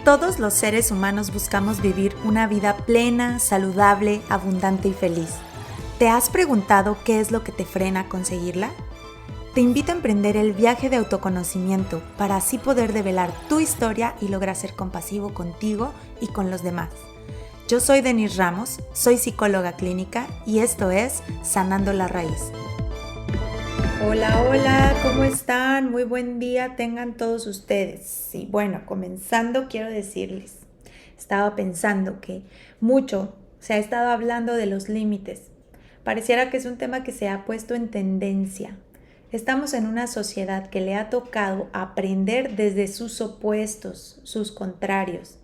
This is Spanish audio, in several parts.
Todos los seres humanos buscamos vivir una vida plena, saludable, abundante y feliz. ¿Te has preguntado qué es lo que te frena a conseguirla? Te invito a emprender el viaje de autoconocimiento para así poder develar tu historia y lograr ser compasivo contigo y con los demás. Yo soy Denise Ramos, soy psicóloga clínica y esto es Sanando la Raíz. Hola, ¿cómo están? Muy buen día tengan todos ustedes. Y bueno, comenzando quiero decirles, estaba pensando que mucho se ha estado hablando de los límites. Pareciera que es un tema que se ha puesto en tendencia. Estamos en una sociedad que le ha tocado aprender desde sus opuestos, sus contrarios.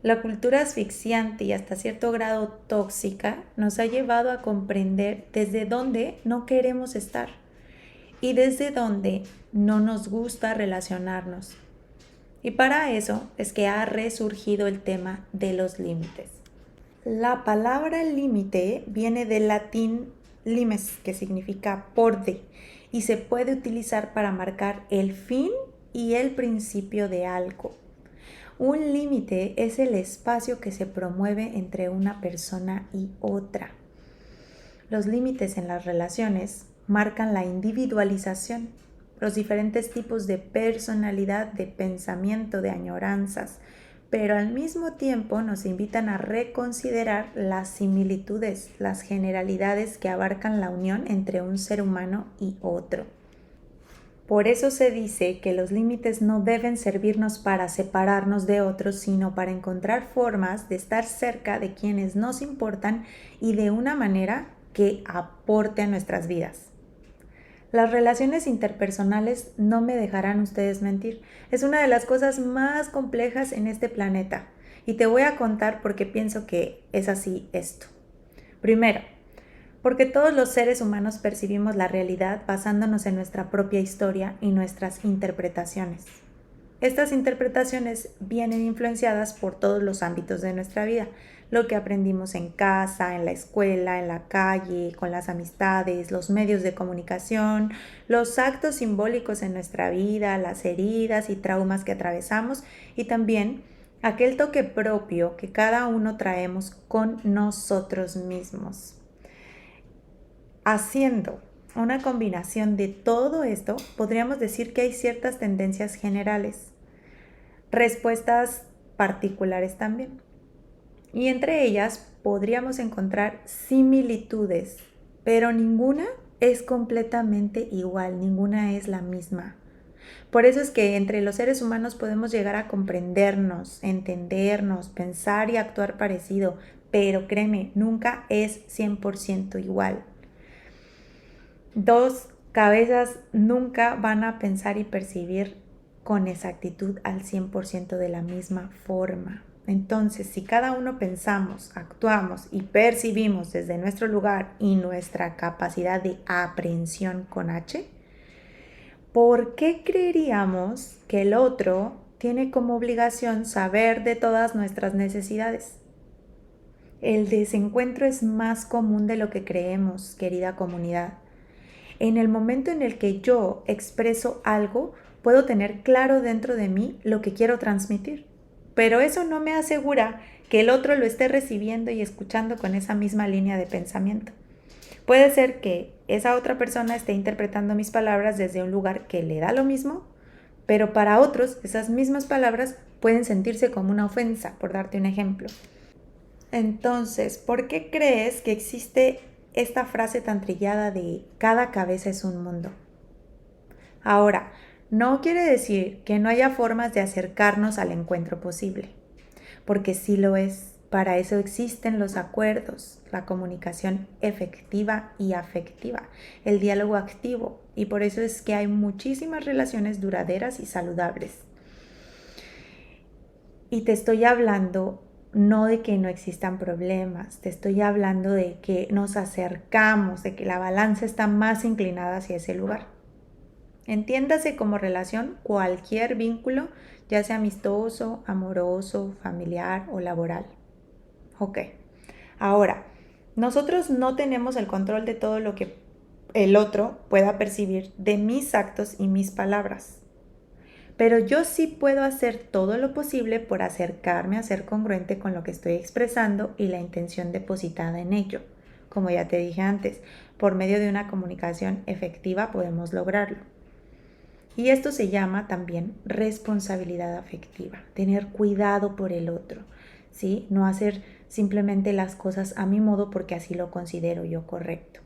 La cultura asfixiante y hasta cierto grado tóxica nos ha llevado a comprender desde dónde no queremos estar y desde dónde no nos gusta relacionarnos. Y para eso es que ha resurgido el tema de los límites. La palabra límite viene del latín limes, que significa borde, y se puede utilizar para marcar el fin y el principio de algo. Un límite es el espacio que se promueve entre una persona y otra. Los límites en las relaciones marcan la individualización, los diferentes tipos de personalidad, de pensamiento, de añoranzas, pero al mismo tiempo nos invitan a reconsiderar las similitudes, las generalidades que abarcan la unión entre un ser humano y otro. Por eso se dice que los límites no deben servirnos para separarnos de otros, sino para encontrar formas de estar cerca de quienes nos importan y de una manera que aporte a nuestras vidas. Las relaciones interpersonales, no me dejarán ustedes mentir, es una de las cosas más complejas en este planeta y te voy a contar por qué pienso que es así esto. Primero, porque todos los seres humanos percibimos la realidad basándonos en nuestra propia historia y nuestras interpretaciones. Estas interpretaciones vienen influenciadas por todos los ámbitos de nuestra vida, lo que aprendimos en casa, en la escuela, en la calle, con las amistades, los medios de comunicación, los actos simbólicos en nuestra vida, las heridas y traumas que atravesamos y también aquel toque propio que cada uno traemos con nosotros mismos. Haciendo una combinación de todo esto, podríamos decir que hay ciertas tendencias generales, respuestas particulares también. Y entre ellas podríamos encontrar similitudes, pero ninguna es completamente igual, ninguna es la misma. Por eso es que entre los seres humanos podemos llegar a comprendernos, entendernos, pensar y actuar parecido, pero créeme, nunca es 100% igual. Dos cabezas nunca van a pensar y percibir con exactitud al 100% de la misma forma. Entonces, si cada uno pensamos, actuamos y percibimos desde nuestro lugar y nuestra capacidad de aprehensión con H, ¿por qué creeríamos que el otro tiene como obligación saber de todas nuestras necesidades? El desencuentro es más común de lo que creemos, querida comunidad. En el momento en el que yo expreso algo, puedo tener claro dentro de mí lo que quiero transmitir. Pero eso no me asegura que el otro lo esté recibiendo y escuchando con esa misma línea de pensamiento. Puede ser que esa otra persona esté interpretando mis palabras desde un lugar que le da lo mismo, pero para otros esas mismas palabras pueden sentirse como una ofensa, por darte un ejemplo. Entonces, ¿por qué crees que existe esta frase tan trillada de cada cabeza es un mundo? Ahora, no quiere decir que no haya formas de acercarnos al encuentro posible, porque sí lo es. Para eso existen los acuerdos, la comunicación efectiva y afectiva, el diálogo activo, y por eso es que hay muchísimas relaciones duraderas y saludables. Y te estoy hablando no de que no existan problemas, te estoy hablando de que nos acercamos, de que la balanza está más inclinada hacia ese lugar. Entiéndase como relación cualquier vínculo, ya sea amistoso, amoroso, familiar o laboral. Ok, ahora, nosotros no tenemos el control de todo lo que el otro pueda percibir de mis actos y mis palabras. pero yo sí puedo hacer todo lo posible por acercarme a ser congruente con lo que estoy expresando y la intención depositada en ello. Como ya te dije antes, por medio de una comunicación efectiva podemos lograrlo. Y esto se llama también responsabilidad afectiva, tener cuidado por el otro, ¿sí? No hacer simplemente las cosas a mi modo porque así lo considero yo correcto.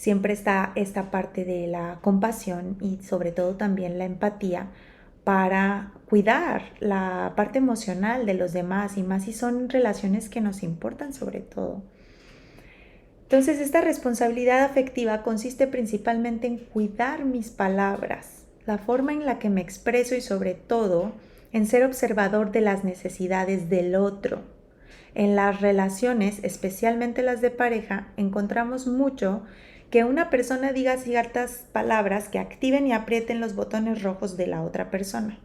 Siempre está esta parte de la compasión y sobre todo también la empatía para cuidar la parte emocional de los demás y más si son relaciones que nos importan sobre todo. Entonces, esta responsabilidad afectiva consiste principalmente en cuidar mis palabras, la forma en la que me expreso y sobre todo en ser observador de las necesidades del otro. En las relaciones, especialmente las de pareja, encontramos mucho que una persona diga ciertas palabras que activen y aprieten los botones rojos de la otra persona.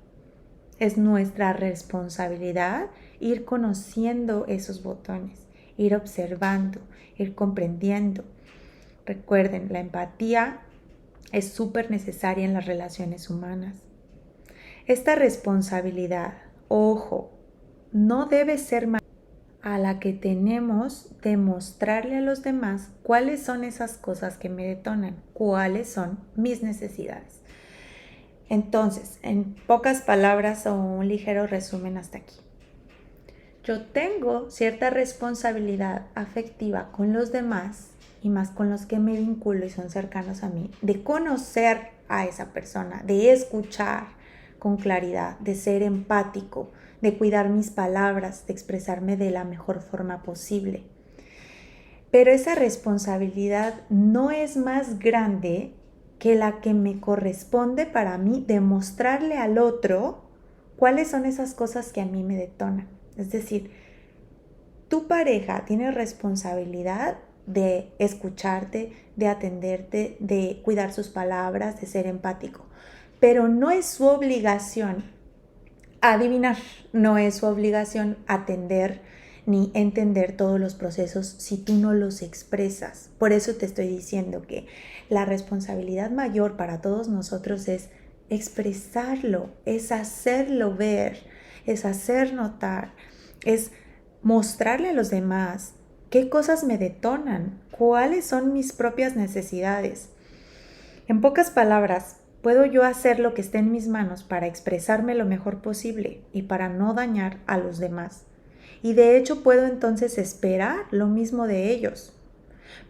Es nuestra responsabilidad ir conociendo esos botones, ir observando, ir comprendiendo. Recuerden, la empatía es súper necesaria en las relaciones humanas. Esta responsabilidad, ojo, no debe ser más a la que tenemos de mostrarle a los demás cuáles son esas cosas que me detonan, cuáles son mis necesidades. Entonces, en pocas palabras o un ligero resumen hasta aquí. Yo tengo cierta responsabilidad afectiva con los demás y más con los que me vinculo y son cercanos a mí, de conocer a esa persona, de escuchar con claridad, de ser empático, de cuidar mis palabras, de expresarme de la mejor forma posible. Pero esa responsabilidad no es más grande que la que me corresponde para mí demostrarle al otro cuáles son esas cosas que a mí me detonan. Es decir, tu pareja tiene responsabilidad de escucharte, de atenderte, de cuidar sus palabras, de ser empático, pero no es su obligación adivinar, no es su obligación atender ni entender todos los procesos si tú no los expresas. Por eso te estoy diciendo que la responsabilidad mayor para todos nosotros es expresarlo, es hacerlo ver, es hacer notar, es mostrarle a los demás qué cosas me detonan, cuáles son mis propias necesidades. En pocas palabras, puedo yo hacer lo que esté en mis manos para expresarme lo mejor posible y para no dañar a los demás. Y de hecho puedo entonces esperar lo mismo de ellos.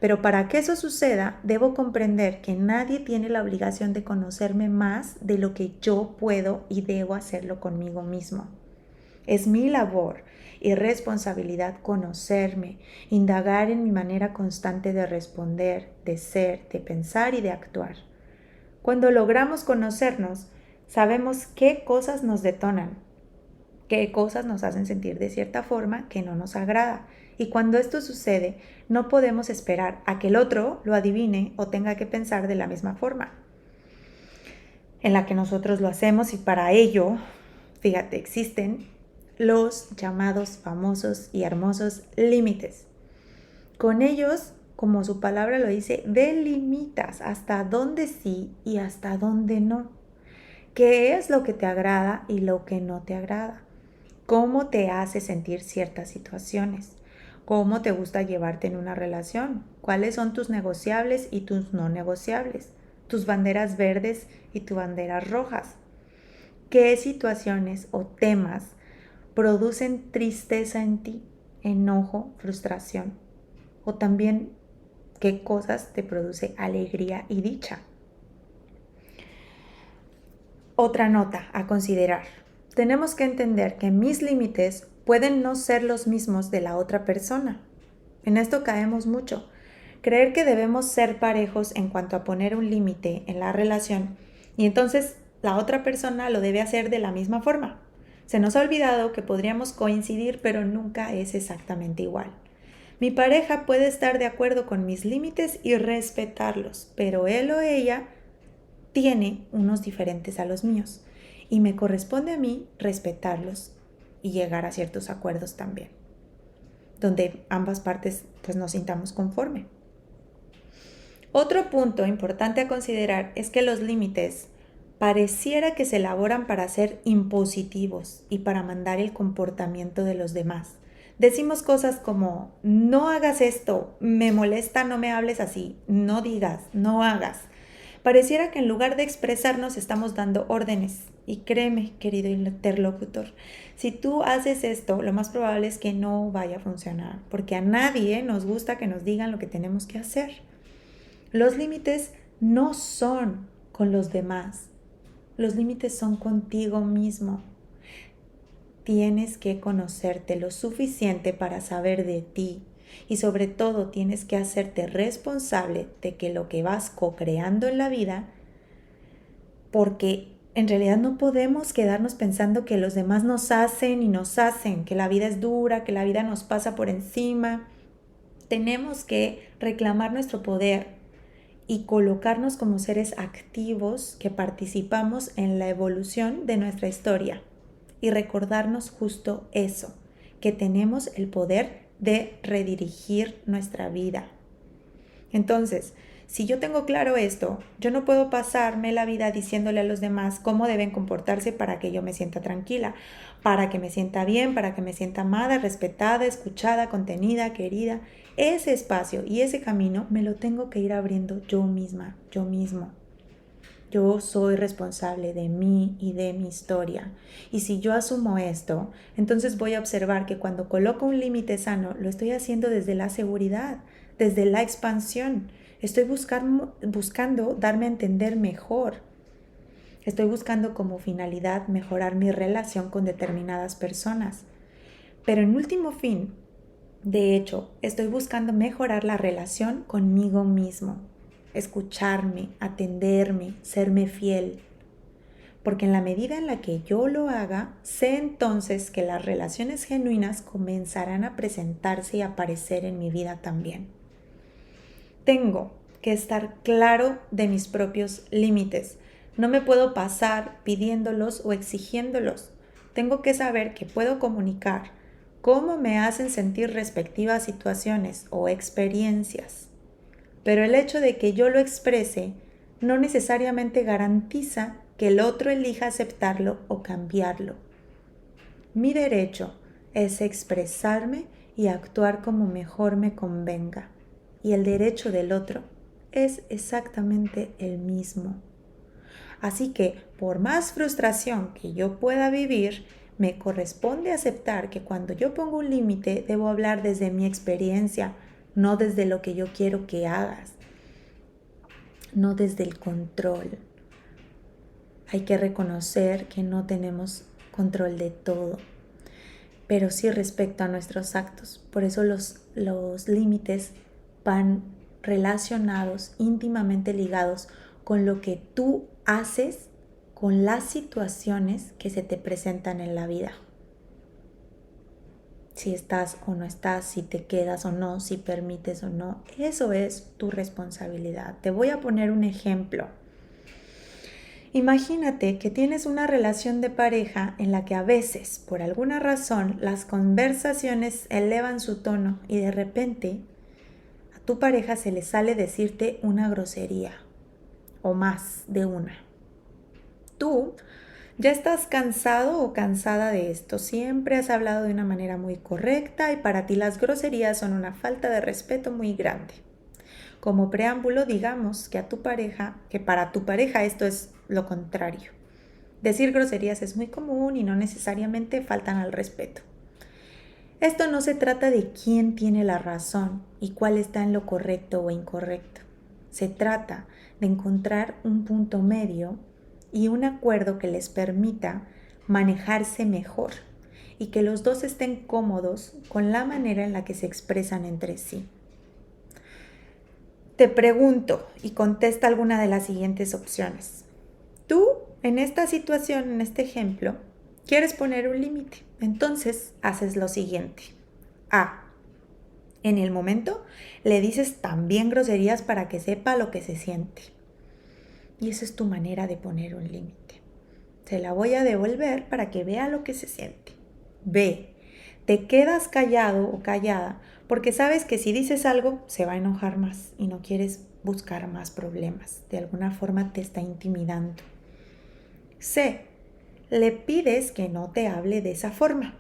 Pero para que eso suceda, debo comprender que nadie tiene la obligación de conocerme más de lo que yo puedo y debo hacerlo conmigo mismo. Es mi labor y responsabilidad conocerme, indagar en mi manera constante de responder, de ser, de pensar y de actuar. Cuando logramos conocernos, sabemos qué cosas nos detonan, qué cosas nos hacen sentir de cierta forma que no nos agrada. Y cuando esto sucede, no podemos esperar a que el otro lo adivine o tenga que pensar de la misma forma en la que nosotros lo hacemos y para ello, fíjate, existen los llamados famosos y hermosos límites. Con ellos, como su palabra lo dice, delimitas hasta dónde sí y hasta dónde no. ¿Qué es lo que te agrada y lo que no te agrada? ¿Cómo te hace sentir ciertas situaciones? ¿Cómo te gusta llevarte en una relación? ¿Cuáles son tus negociables y tus no negociables? ¿Tus banderas verdes y tus banderas rojas? ¿Qué situaciones o temas producen tristeza en ti, enojo, frustración? O también, ¿qué cosas te produce alegría y dicha? Otra nota a considerar. Tenemos que entender que mis límites pueden no ser los mismos de la otra persona. En esto caemos mucho. Creer que debemos ser parejos en cuanto a poner un límite en la relación y entonces la otra persona lo debe hacer de la misma forma. Se nos ha olvidado que podríamos coincidir, pero nunca es exactamente igual. Mi pareja puede estar de acuerdo con mis límites y respetarlos, pero él o ella tiene unos diferentes a los míos y me corresponde a mí respetarlos y llegar a ciertos acuerdos también, donde ambas partes pues nos sintamos conforme. Otro punto importante a considerar es que los límites pareciera que se elaboran para ser impositivos y para mandar el comportamiento de los demás. Decimos cosas como, no hagas esto, me molesta, no me hables así, no digas, no hagas. Pareciera que en lugar de expresarnos estamos dando órdenes. Y créeme, querido interlocutor, si tú haces esto, lo más probable es que no vaya a funcionar, porque a nadie nos gusta que nos digan lo que tenemos que hacer. Los límites no son con los demás, los límites son contigo mismo. Tienes que conocerte lo suficiente para saber de ti y sobre todo tienes que hacerte responsable de que lo que vas co-creando en la vida, porque en realidad no podemos quedarnos pensando que los demás nos hacen y nos hacen, que la vida es dura, que la vida nos pasa por encima. Tenemos que reclamar nuestro poder y colocarnos como seres activos que participamos en la evolución de nuestra historia y recordarnos justo eso, que tenemos el poder de redirigir nuestra vida. Entonces, si yo tengo claro esto, yo no puedo pasarme la vida diciéndole a los demás cómo deben comportarse para que yo me sienta tranquila, para que me sienta bien, para que me sienta amada, respetada, escuchada, contenida, querida. Ese espacio y ese camino me lo tengo que ir abriendo yo misma, yo mismo. Yo soy responsable de mí y de mi historia. Y si yo asumo esto, entonces voy a observar que cuando coloco un límite sano, lo estoy haciendo desde la seguridad, desde la expansión. Estoy buscando darme a entender mejor. Estoy buscando como finalidad mejorar mi relación con determinadas personas. Pero en último fin, de hecho, estoy buscando mejorar la relación conmigo mismo, escucharme, atenderme, serme fiel. Porque en la medida en la que yo lo haga, sé entonces que las relaciones genuinas comenzarán a presentarse y aparecer en mi vida también. Tengo que estar claro de mis propios límites. No me puedo pasar pidiéndolos o exigiéndolos. Tengo que saber que puedo comunicar cómo me hacen sentir respectivas situaciones o experiencias. Pero el hecho de que yo lo exprese no necesariamente garantiza que el otro elija aceptarlo o cambiarlo. Mi derecho es expresarme y actuar como mejor me convenga. Y el derecho del otro es exactamente el mismo. Así que, por más frustración que yo pueda vivir, me corresponde aceptar que cuando yo pongo un límite debo hablar desde mi experiencia, no desde lo que yo quiero que hagas, no desde el control. Hay que reconocer que no tenemos control de todo, pero sí respecto a nuestros actos. Por eso los límites van relacionados, íntimamente ligados con lo que tú haces con las situaciones que se te presentan en la vida. Si estás o no estás, si te quedas o no, si permites o no, eso es tu responsabilidad. Te voy a poner un ejemplo. Imagínate que tienes una relación de pareja en la que a veces, por alguna razón, las conversaciones elevan su tono y de repente a tu pareja se le sale decirte una grosería o más de una. Tú ya estás cansado o cansada de esto. Siempre has hablado de una manera muy correcta y para ti las groserías son una falta de respeto muy grande. Como preámbulo, digamos que para tu pareja esto es lo contrario. Decir groserías es muy común y no necesariamente faltan al respeto. Esto no se trata de quién tiene la razón y cuál está en lo correcto o incorrecto. Se trata de encontrar un punto medio y un acuerdo que les permita manejarse mejor y que los dos estén cómodos con la manera en la que se expresan entre sí. Te pregunto y contesta alguna de las siguientes opciones. Tú, en esta situación, en este ejemplo, quieres poner un límite. Entonces, haces lo siguiente. A. En el momento, le dices también groserías para que sepa lo que se siente. Y esa es tu manera de poner un límite. Se la voy a devolver para que vea lo que se siente. B. Te quedas callado o callada porque sabes que si dices algo se va a enojar más y no quieres buscar más problemas. De alguna forma te está intimidando. C, le pides que no te hable de esa forma.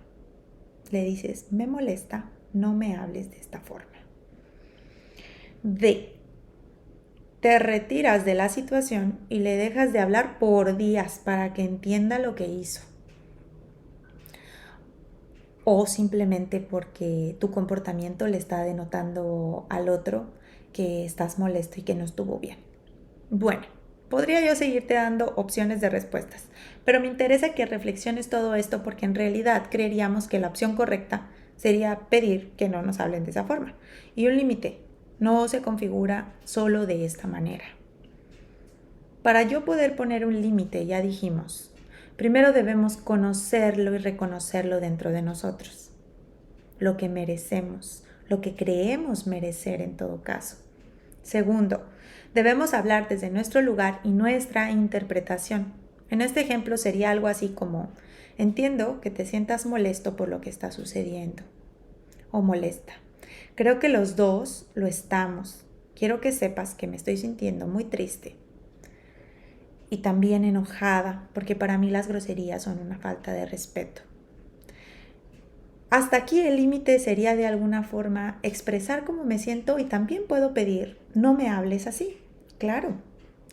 Le dices, me molesta, no me hables de esta forma. D, te retiras de la situación y le dejas de hablar por días para que entienda lo que hizo. O simplemente porque tu comportamiento le está denotando al otro que estás molesto y que no estuvo bien. Bueno, podría yo seguirte dando opciones de respuestas, pero me interesa que reflexiones todo esto porque en realidad creeríamos que la opción correcta sería pedir que no nos hablen de esa forma. Y un límite no se configura solo de esta manera. Para yo poder poner un límite, ya dijimos, primero debemos conocerlo y reconocerlo dentro de nosotros. Lo que merecemos, lo que creemos merecer en todo caso. Segundo, debemos hablar desde nuestro lugar y nuestra interpretación. En este ejemplo sería algo así como, entiendo que te sientas molesto por lo que está sucediendo o molesta. Creo que los dos lo estamos. Quiero que sepas que me estoy sintiendo muy triste y también enojada porque para mí las groserías son una falta de respeto. Hasta aquí el límite sería de alguna forma expresar cómo me siento y también puedo pedir, no me hables así. Claro,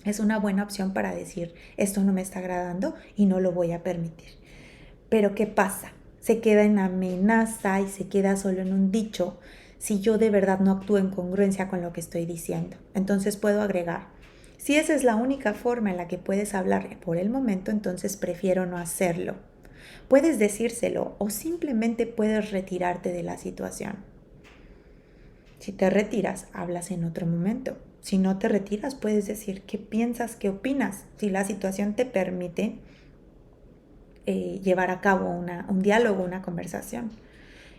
es una buena opción para decir, esto no me está agradando y no lo voy a permitir. Pero ¿qué pasa? Se queda en amenaza y se queda solo en un dicho si yo de verdad no actúo en congruencia con lo que estoy diciendo. Entonces puedo agregar, si esa es la única forma en la que puedes hablar por el momento, entonces prefiero no hacerlo. Puedes decírselo o simplemente puedes retirarte de la situación. Si te retiras, hablas en otro momento. Si no te retiras, puedes decir qué piensas, qué opinas. Si la situación te permite llevar a cabo un diálogo, una conversación.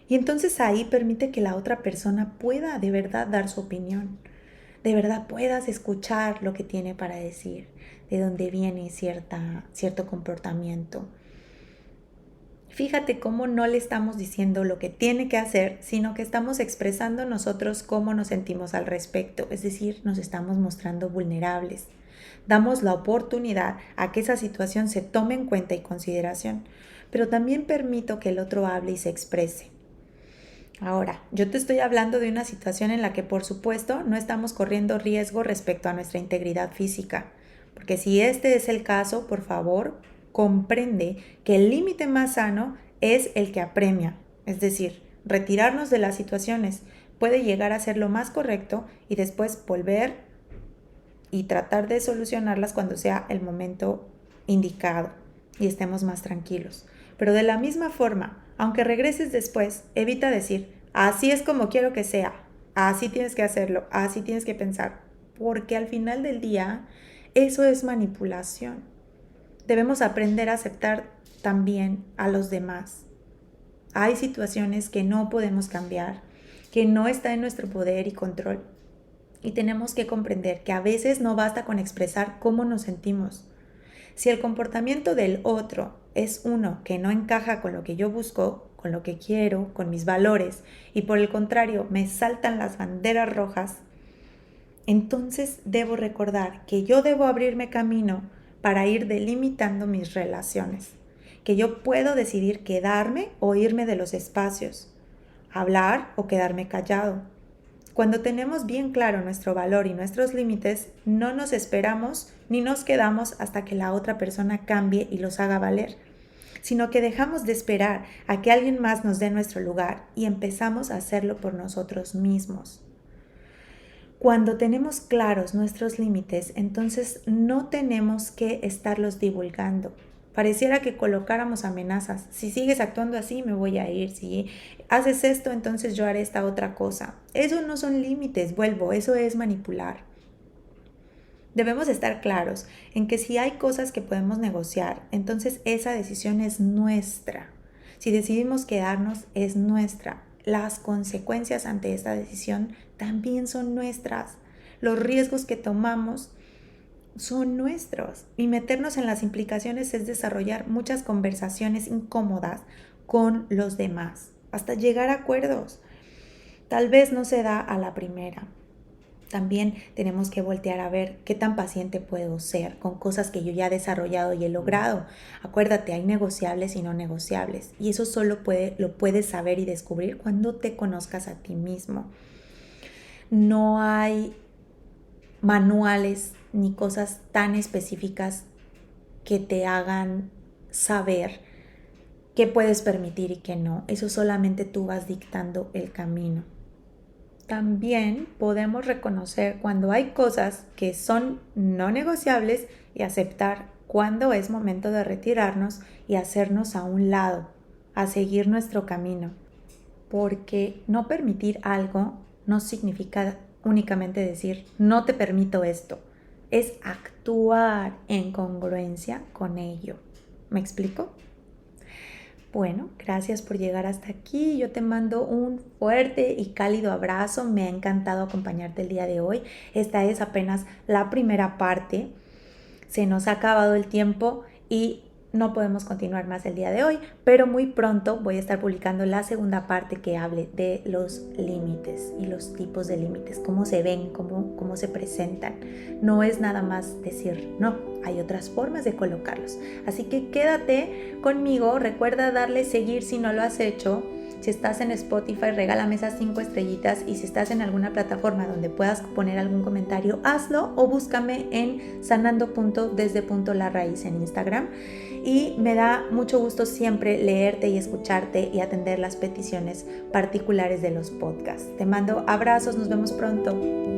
Y entonces ahí permite que la otra persona pueda de verdad dar su opinión. De verdad puedas escuchar lo que tiene para decir, de dónde viene cierto comportamiento. Fíjate cómo no le estamos diciendo lo que tiene que hacer, sino que estamos expresando nosotros cómo nos sentimos al respecto, es decir, nos estamos mostrando vulnerables. Damos la oportunidad a que esa situación se tome en cuenta y consideración, pero también permito que el otro hable y se exprese. Ahora, yo te estoy hablando de una situación en la que, por supuesto, no estamos corriendo riesgo respecto a nuestra integridad física, porque si este es el caso, por favor, comprende que el límite más sano es el que apremia, es decir, retirarnos de las situaciones puede llegar a ser lo más correcto y después volver y tratar de solucionarlas cuando sea el momento indicado y estemos más tranquilos. Pero de la misma forma, aunque regreses después, evita decir, así es como quiero que sea, así tienes que hacerlo, así tienes que pensar, porque al final del día eso es manipulación. Debemos aprender a aceptar también a los demás. Hay situaciones que no podemos cambiar, que no está en nuestro poder y control. Y tenemos que comprender que a veces no basta con expresar cómo nos sentimos. Si el comportamiento del otro es uno que no encaja con lo que yo busco, con lo que quiero, con mis valores, y por el contrario me saltan las banderas rojas, entonces debo recordar que yo debo abrirme camino para ir delimitando mis relaciones, que yo puedo decidir quedarme o irme de los espacios, hablar o quedarme callado. Cuando tenemos bien claro nuestro valor y nuestros límites, no nos esperamos ni nos quedamos hasta que la otra persona cambie y los haga valer, sino que dejamos de esperar a que alguien más nos dé nuestro lugar y empezamos a hacerlo por nosotros mismos. Cuando tenemos claros nuestros límites, entonces no tenemos que estarlos divulgando. Pareciera que colocáramos amenazas. Si sigues actuando así, me voy a ir. Si haces esto, entonces yo haré esta otra cosa. Eso no son límites, vuelvo, eso es manipular. Debemos estar claros en que si hay cosas que podemos negociar, entonces esa decisión es nuestra. Si decidimos quedarnos, es nuestra. Las consecuencias ante esta decisión también son nuestras. Los riesgos que tomamos son nuestros. Y meternos en las implicaciones es desarrollar muchas conversaciones incómodas con los demás, hasta llegar a acuerdos. Tal vez no se da a la primera. También tenemos que voltear a ver qué tan paciente puedo ser con cosas que yo ya he desarrollado y he logrado. Acuérdate, hay negociables y no negociables. Y eso solo lo puedes saber y descubrir cuando te conozcas a ti mismo. No hay manuales ni cosas tan específicas que te hagan saber qué puedes permitir y qué no. Eso solamente tú vas dictando el camino. También podemos reconocer cuando hay cosas que son no negociables y aceptar cuando es momento de retirarnos y hacernos a un lado, a seguir nuestro camino. Porque no permitir algo no significa únicamente decir no te permito esto, es actuar en congruencia con ello. ¿Me explico? Bueno, gracias por llegar hasta aquí. Yo te mando un fuerte y cálido abrazo. Me ha encantado acompañarte el día de hoy. Esta es apenas la primera parte. Se nos ha acabado el tiempo y no podemos continuar más el día de hoy, pero muy pronto voy a estar publicando la segunda parte que hable de los límites y los tipos de límites, cómo se ven, cómo se presentan. No es nada más decir no, hay otras formas de colocarlos. Así que quédate conmigo, recuerda darle seguir si no lo has hecho. Si estás en Spotify, regálame esas 5 estrellitas, y si estás en alguna plataforma donde puedas poner algún comentario, hazlo, o búscame en sanando.desde.la raíz en Instagram. Y me da mucho gusto siempre leerte y escucharte y atender las peticiones particulares de los podcasts. Te mando abrazos, nos vemos pronto.